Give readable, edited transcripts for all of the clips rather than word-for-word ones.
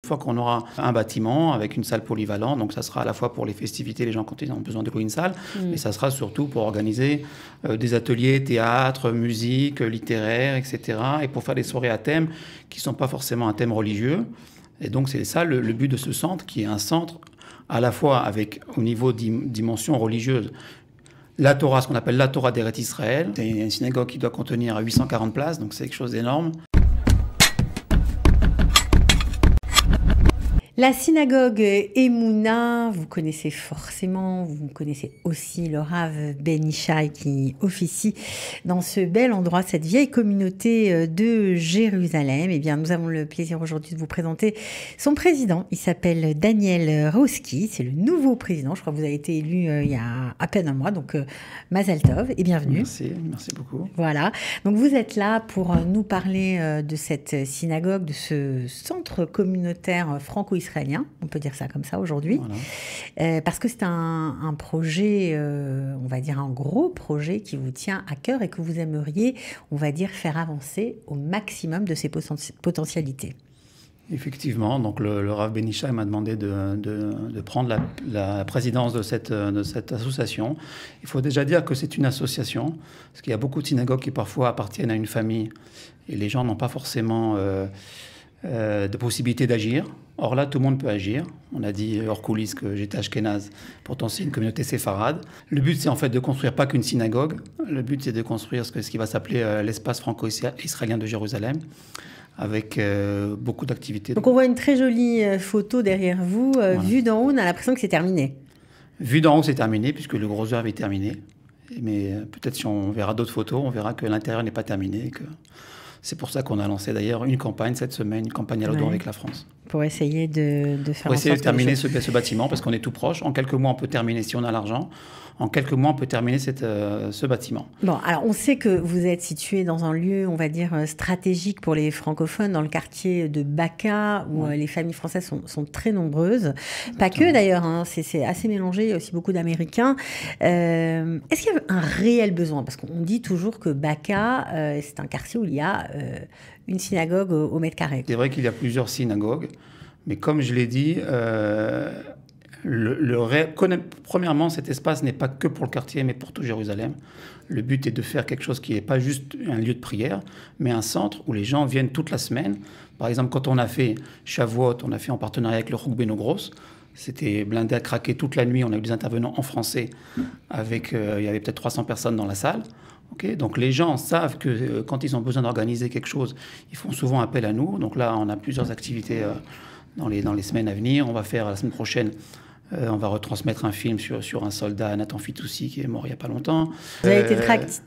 fois qu'on aura un bâtiment avec une salle polyvalente, donc ça sera à la fois pour les festivités, les gens quand ils ont besoin de louer une salle, mais ça sera surtout pour organiser des ateliers, théâtre, musique, littéraire, etc. Et pour faire des soirées à thème qui ne sont pas forcément un thème religieux. Et donc c'est ça le but de ce centre, qui est un centre à la fois avec, au niveau dimension religieuse, la Torah, ce qu'on appelle la Torah d'Eretz Israël. C'est une synagogue qui doit contenir 840 places, donc c'est quelque chose d'énorme. La synagogue Emouna, vous connaissez forcément, vous connaissez aussi le Rav Ben Ishai qui officie dans ce bel endroit, cette vieille communauté de Jérusalem. Eh bien, nous avons le plaisir aujourd'hui de vous présenter son président. Il s'appelle Daniel Rouski, c'est le nouveau président. Je crois que vous avez été élu il y a à peine un mois, donc Mazal Tov et bienvenue. Merci beaucoup. Voilà, donc vous êtes là pour nous parler de cette synagogue, de ce centre communautaire franco-israélien. On peut dire ça comme ça aujourd'hui, voilà. Parce que c'est un projet, on va dire un gros projet qui vous tient à cœur et que vous aimeriez, on va dire, faire avancer au maximum de ses potentialités. Effectivement, donc le Rav Ben Ishai m'a demandé de prendre la présidence de cette association. Il faut déjà dire que c'est une association, parce qu'il y a beaucoup de synagogues qui parfois appartiennent à une famille et les gens n'ont pas forcément de possibilité d'agir. Or là, tout le monde peut agir. On a dit hors coulisses que j'étais ashkénaze, pourtant c'est une communauté séfarade. Le but, c'est en fait de construire pas qu'une synagogue. Le but, c'est de construire ce qui va s'appeler l'espace franco-israélien de Jérusalem, avec beaucoup d'activités. Donc on voit une très jolie photo derrière vous. Voilà. Vue d'en haut, on a l'impression que c'est terminé. Vue d'en haut, c'est terminé, puisque le gros œuvre est terminé. Mais peut-être si on verra d'autres photos, on verra que l'intérieur n'est pas terminé. Et que c'est pour ça qu'on a lancé d'ailleurs une campagne cette semaine, une campagne à l'eau avec la France. Pour essayer de faire pour essayer de terminer ce bâtiment, parce qu'on est tout proche. En quelques mois, on peut terminer, si on a l'argent, en quelques mois, on peut terminer ce bâtiment. Bon, alors on sait que vous êtes situé dans un lieu, on va dire, stratégique pour les francophones, dans le quartier de Baka, où les familles françaises sont très nombreuses. Pas que d'ailleurs, hein, c'est assez mélangé, il y a aussi beaucoup d'Américains. Est-ce qu'il y a un réel besoin? Parce qu'on dit toujours que Baka, c'est un quartier où il y a une synagogue au mètre carré. C'est vrai qu'il y a plusieurs synagogues, mais comme je l'ai dit, premièrement, cet espace n'est pas que pour le quartier, mais pour tout Jérusalem. Le but est de faire quelque chose qui n'est pas juste un lieu de prière, mais un centre où les gens viennent toute la semaine. Par exemple, quand on a fait Shavuot, on a fait en partenariat avec le Chok Beno Gross. C'était blindé à craquer toute la nuit. On a eu des intervenants en français. Il y avait peut-être 300 personnes dans la salle. Okay, donc les gens savent que quand ils ont besoin d'organiser quelque chose, ils font souvent appel à nous. Donc là, on a plusieurs activités dans les semaines à venir. On va faire la semaine prochaine, on va retransmettre un film sur un soldat, Nathan Fitoussi, qui est mort il n'y a pas longtemps. Vous avez été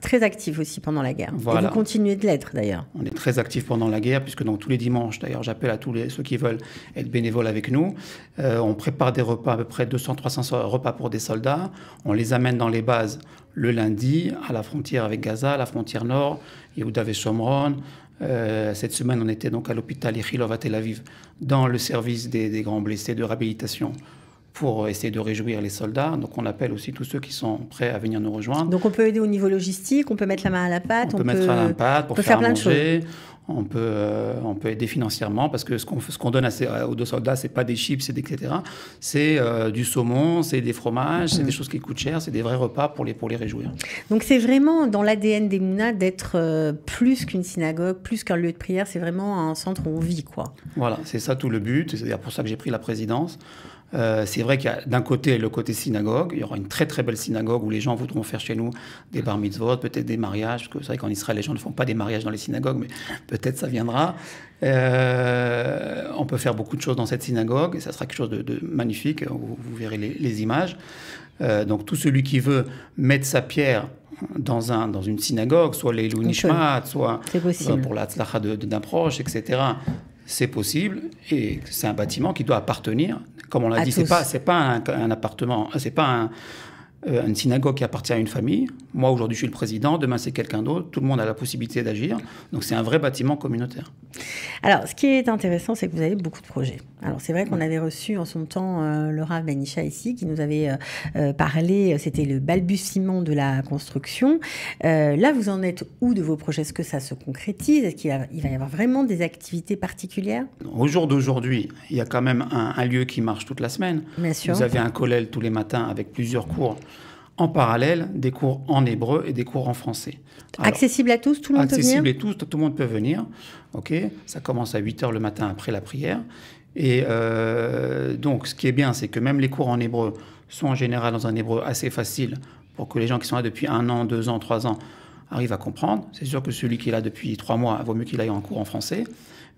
très actif aussi pendant la guerre. Voilà. Et vous continuez de l'être d'ailleurs. On est très actif pendant la guerre, puisque donc tous les dimanches, d'ailleurs, j'appelle à ceux qui veulent être bénévoles avec nous. On prépare des repas, à peu près 200-300 repas pour des soldats. On les amène dans les bases le lundi, à la frontière avec Gaza, à la frontière nord, Yehuda et Shomron. Cette semaine, on était donc à l'hôpital Ichilov à Tel Aviv, dans le service des grands blessés de réhabilitation, pour essayer de réjouir les soldats. Donc on appelle aussi tous ceux qui sont prêts à venir nous rejoindre. Donc on peut aider au niveau logistique, on peut mettre la main à la pâte, on peut mettre la main à la pâte pour faire plein manger. De choses. On peut aider financièrement, parce que ce qu'on donne aux deux soldats, c'est pas des chips, etc. C'est du saumon, c'est des fromages, c'est des choses qui coûtent cher, c'est des vrais repas pour les réjouir. Donc c'est vraiment dans l'ADN d'Emouna d'être plus qu'une synagogue, plus qu'un lieu de prière, c'est vraiment un centre où on vit, quoi. Voilà, c'est ça tout le but, c'est pour ça que j'ai pris la présidence. C'est vrai qu'il y a d'un côté le côté synagogue. Il y aura une très très belle synagogue où les gens voudront faire chez nous des bar mitzvot, peut-être des mariages, parce que c'est vrai qu'en Israël les gens ne font pas des mariages dans les synagogues, mais peut-être ça viendra. On peut faire beaucoup de choses dans cette synagogue et ça sera quelque chose de magnifique. Vous verrez les images. Donc tout celui qui veut mettre sa pierre dans une synagogue, soit les Leilou Nishmat, soit pour la tzlacha d'un proche, etc. C'est possible, et c'est un bâtiment qui doit appartenir, comme on l'a dit, c'est pas un appartement, c'est pas une synagogue qui appartient à une famille. Moi, aujourd'hui, je suis le président, demain, c'est quelqu'un d'autre. Tout le monde a la possibilité d'agir. Donc, c'est un vrai bâtiment communautaire. Alors, ce qui est intéressant, c'est que vous avez beaucoup de projets. Alors, c'est vrai qu'on avait reçu en son temps le Rav Ben Ishai ici, qui nous avait parlé, c'était le balbutiement de la construction. Là, vous en êtes où de vos projets? Est-ce que ça se concrétise? Est-ce qu'il va y avoir vraiment des activités particulières? Au jour d'aujourd'hui, il y a quand même un lieu qui marche toute la semaine. Bien sûr. Vous avez un kollel tous les matins avec plusieurs cours en parallèle, des cours en hébreu et des cours en français. Alors, accessible à tous, tout le monde peut venir? Accessible à tous, tout le monde peut venir. Okay, ça commence à 8 h le matin après la prière. Et donc, ce qui est bien, c'est que même les cours en hébreu sont en général dans un hébreu assez facile pour que les gens qui sont là depuis 1 an, 2 ans, 3 ans arrivent à comprendre. C'est sûr que celui qui est là depuis 3 mois, il vaut mieux qu'il aille en cours en français.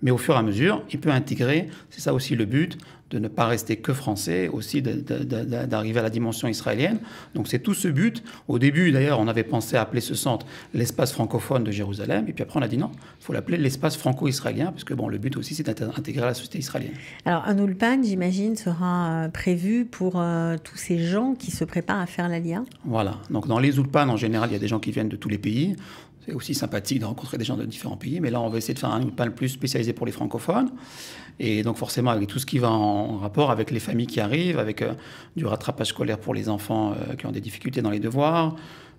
Mais au fur et à mesure, il peut intégrer, c'est ça aussi le but, de ne pas rester que français, aussi d'arriver à la dimension israélienne. Donc c'est tout ce but. Au début, d'ailleurs, on avait pensé à appeler ce centre l'espace francophone de Jérusalem, et puis après on a dit non, il faut l'appeler l'espace franco-israélien, parce que bon, le but aussi c'est d'intégrer la société israélienne. Alors un ulpan, j'imagine, sera prévu pour tous ces gens qui se préparent à faire l'Aliyah? Voilà, donc dans les ulpans, en général, il y a des gens qui viennent de tous les pays. C'est aussi sympathique de rencontrer des gens de différents pays, mais là, on va essayer de faire un ulpan plus spécialisé pour les francophones. Et donc, forcément, avec tout ce qui va en rapport avec les familles qui arrivent, avec du rattrapage scolaire pour les enfants qui ont des difficultés dans les devoirs,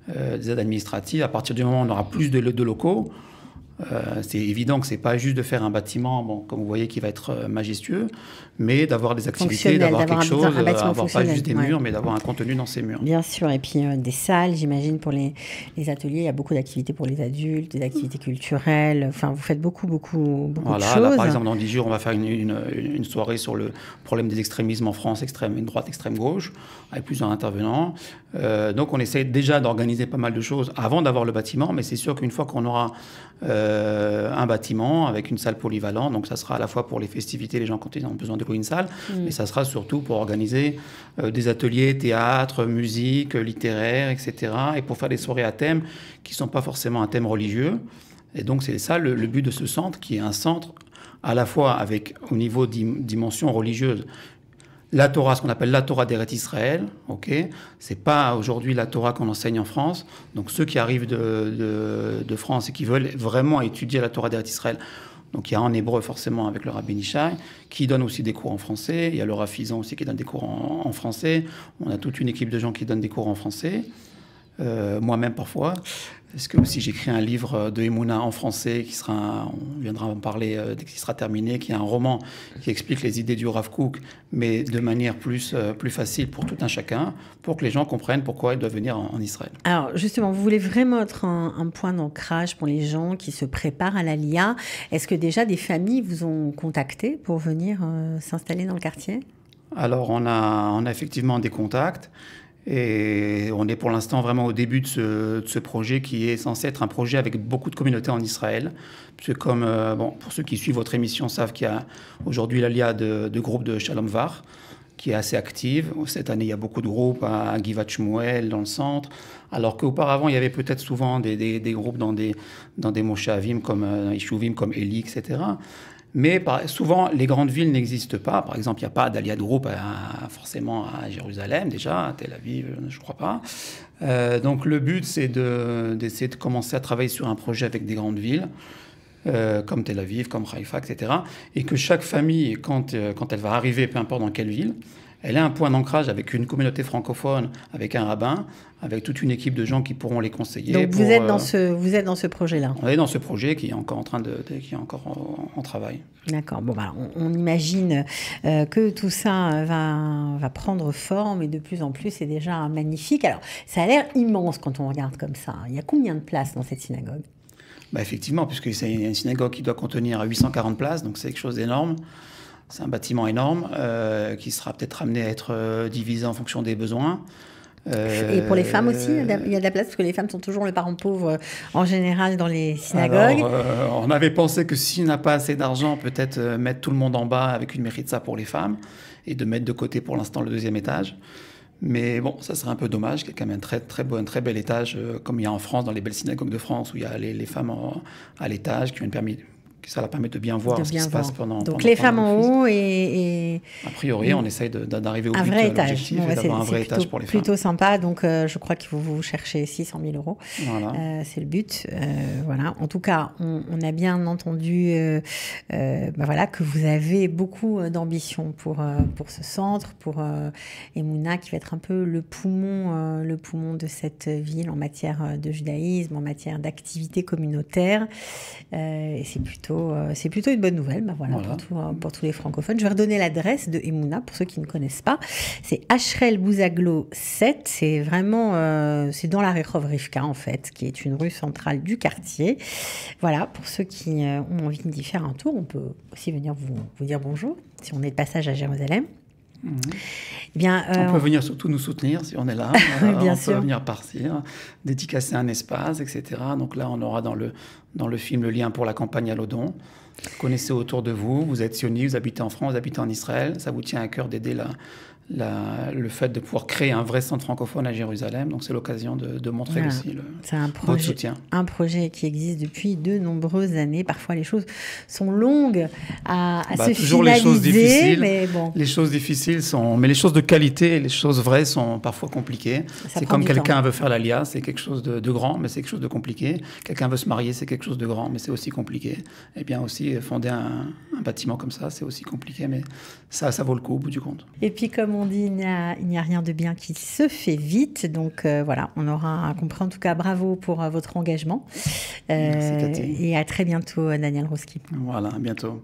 des aides administratives. À partir du moment où on aura plus de locaux, c'est évident que ce n'est pas juste de faire un bâtiment, bon, comme vous voyez, qui va être majestueux, mais d'avoir des activités, d'avoir quelque chose, d'avoir pas juste des murs, mais d'avoir un contenu dans ces murs. Bien sûr, et puis des salles, j'imagine, pour les ateliers. Il y a beaucoup d'activités pour les adultes, des activités culturelles. Enfin, vous faites beaucoup de choses. Là, par exemple, dans 10 jours, on va faire une soirée sur le problème des extrémismes en France, extrême droite, extrême gauche, avec plusieurs intervenants. Donc, on essaie déjà d'organiser pas mal de choses avant d'avoir le bâtiment, mais c'est sûr qu'une fois qu'on aura un bâtiment avec une salle polyvalente, donc ça sera à la fois pour les festivités, les gens quand ils ont besoin de louer une salle, mais ça sera surtout pour organiser des ateliers, théâtre, musique, littéraire, etc. et pour faire des soirées à thème qui ne sont pas forcément un thème religieux. Et donc c'est ça le but de ce centre, qui est un centre à la fois avec, au niveau dimension religieuse, la Torah, ce qu'on appelle la Torah d'Eretz Israël, ok, c'est pas aujourd'hui la Torah qu'on enseigne en France. Donc ceux qui arrivent de France et qui veulent vraiment étudier la Torah d'Eretz Israël, donc il y a en hébreu forcément avec le Rav Ben Ishai, qui donne aussi des cours en français. Il y a le Rav Fizan aussi qui donne des cours en français. On a toute une équipe de gens qui donnent des cours en français. Moi-même parfois. Parce que aussi j'écris un livre de Emouna en français on viendra en parler dès qu'il sera terminé, qui est un roman qui explique les idées du Rav Kook, mais de manière plus facile pour tout un chacun, pour que les gens comprennent pourquoi ils doivent venir en Israël. Alors justement, vous voulez vraiment être un point d'ancrage pour les gens qui se préparent à l'Aliyah. Est-ce que déjà des familles vous ont contacté pour venir s'installer dans le quartier? Alors on a effectivement des contacts. Et on est pour l'instant vraiment au début de ce projet qui est censé être un projet avec beaucoup de communautés en Israël. Parce que comme, pour ceux qui suivent votre émission savent qu'il y a aujourd'hui l'Aliyah de groupe de Shalom Var, qui est assez active. Cette année, il y a beaucoup de groupes à Givat Shmuel, dans le centre. Alors qu'auparavant, il y avait peut-être souvent des groupes dans des moshavim, comme Ishuvim, comme Eli, etc. Mais souvent, les grandes villes n'existent pas. Par exemple, il n'y a pas d'Aliyah de groupe forcément à Jérusalem, déjà, à Tel Aviv, je ne crois pas. Donc le but, c'est d'essayer de commencer à travailler sur un projet avec des grandes villes, comme Tel Aviv, comme Haïfa, etc. Et que chaque famille, quand elle va arriver, peu importe dans quelle ville, elle a un point d'ancrage avec une communauté francophone, avec un rabbin, avec toute une équipe de gens qui pourront les conseiller. Donc vous êtes dans ce projet-là? On est dans ce projet qui est encore en travail. D'accord. Bon, on imagine que tout ça va prendre forme et de plus en plus, c'est déjà magnifique. Alors, ça a l'air immense quand on regarde comme ça. Il y a combien de places dans cette synagogue? Effectivement, puisque c'est une synagogue qui doit contenir 840 places, donc c'est quelque chose d'énorme. C'est un bâtiment énorme qui sera peut-être amené à être divisé en fonction des besoins. Et pour les femmes aussi, il y a de la place, parce que les femmes sont toujours le parent pauvre en général dans les synagogues. Alors, on avait pensé que si on n'a pas assez d'argent, peut-être mettre tout le monde en bas avec une méritza pour les femmes et de mettre de côté pour l'instant le deuxième étage. Mais bon, ça serait un peu dommage. Il y a quand même un très bel étage, comme il y a en France, dans les belles synagogues de France, où il y a les femmes à l'étage qui ont Ça leur permet de bien voir ce qui se passe pendant. Donc les femmes en haut et a priori, on essaye d'arriver au but, vrai étage. Bon, et d'avoir un vrai étage pour les femmes. Plutôt sympa. Donc je crois qu'il faut vous chercher 600 000 euros. Voilà. C'est le but. Voilà. En tout cas, on a bien entendu voilà, que vous avez beaucoup d'ambition pour ce centre, pour Emouna, qui va être un peu le poumon de cette ville en matière de judaïsme, en matière d'activité communautaire. Et c'est plutôt une bonne nouvelle, voilà. Pour tous les francophones. Je vais redonner l'adresse de Emouna pour ceux qui ne connaissent pas. C'est Ashrel Bouzaglo 7. C'est vraiment c'est dans la Rehov Rivka en fait, qui est une rue centrale du quartier. Voilà, pour ceux qui ont envie d'y faire un tour, on peut aussi venir vous dire bonjour si on est de passage à Jérusalem. Eh bien, on peut venir surtout nous soutenir si on est là. Bien on sûr. peut venir partir, dédicacer un espace, etc. Donc là, on aura dans le film le lien pour la campagne à l'Odon. Vous connaissez autour de vous, vous êtes sioniste, vous habitez en France, vous habitez en Israël. Ça vous tient à cœur d'aider le fait de pouvoir créer un vrai centre francophone à Jérusalem. Donc c'est l'occasion de montrer aussi votre soutien. Un projet qui existe depuis de nombreuses années. Parfois les choses sont longues à se toujours finaliser. Les choses difficiles, mais bon. Les choses difficiles mais les choses de qualité, les choses vraies sont parfois compliquées. C'est comme quelqu'un veut faire l'Alia, c'est quelque chose de grand, mais c'est quelque chose de compliqué. Quelqu'un veut se marier, c'est quelque chose de grand, mais c'est aussi compliqué. Et bien aussi fonder un bâtiment comme ça, c'est aussi compliqué, mais ça vaut le coup au bout du compte. Et puis comme on dit, il n'y a rien de bien qui se fait vite. Donc voilà, on aura compris. En tout cas, bravo pour votre engagement. Merci, Cathy. Et à très bientôt, Daniel Roski. Voilà, à bientôt.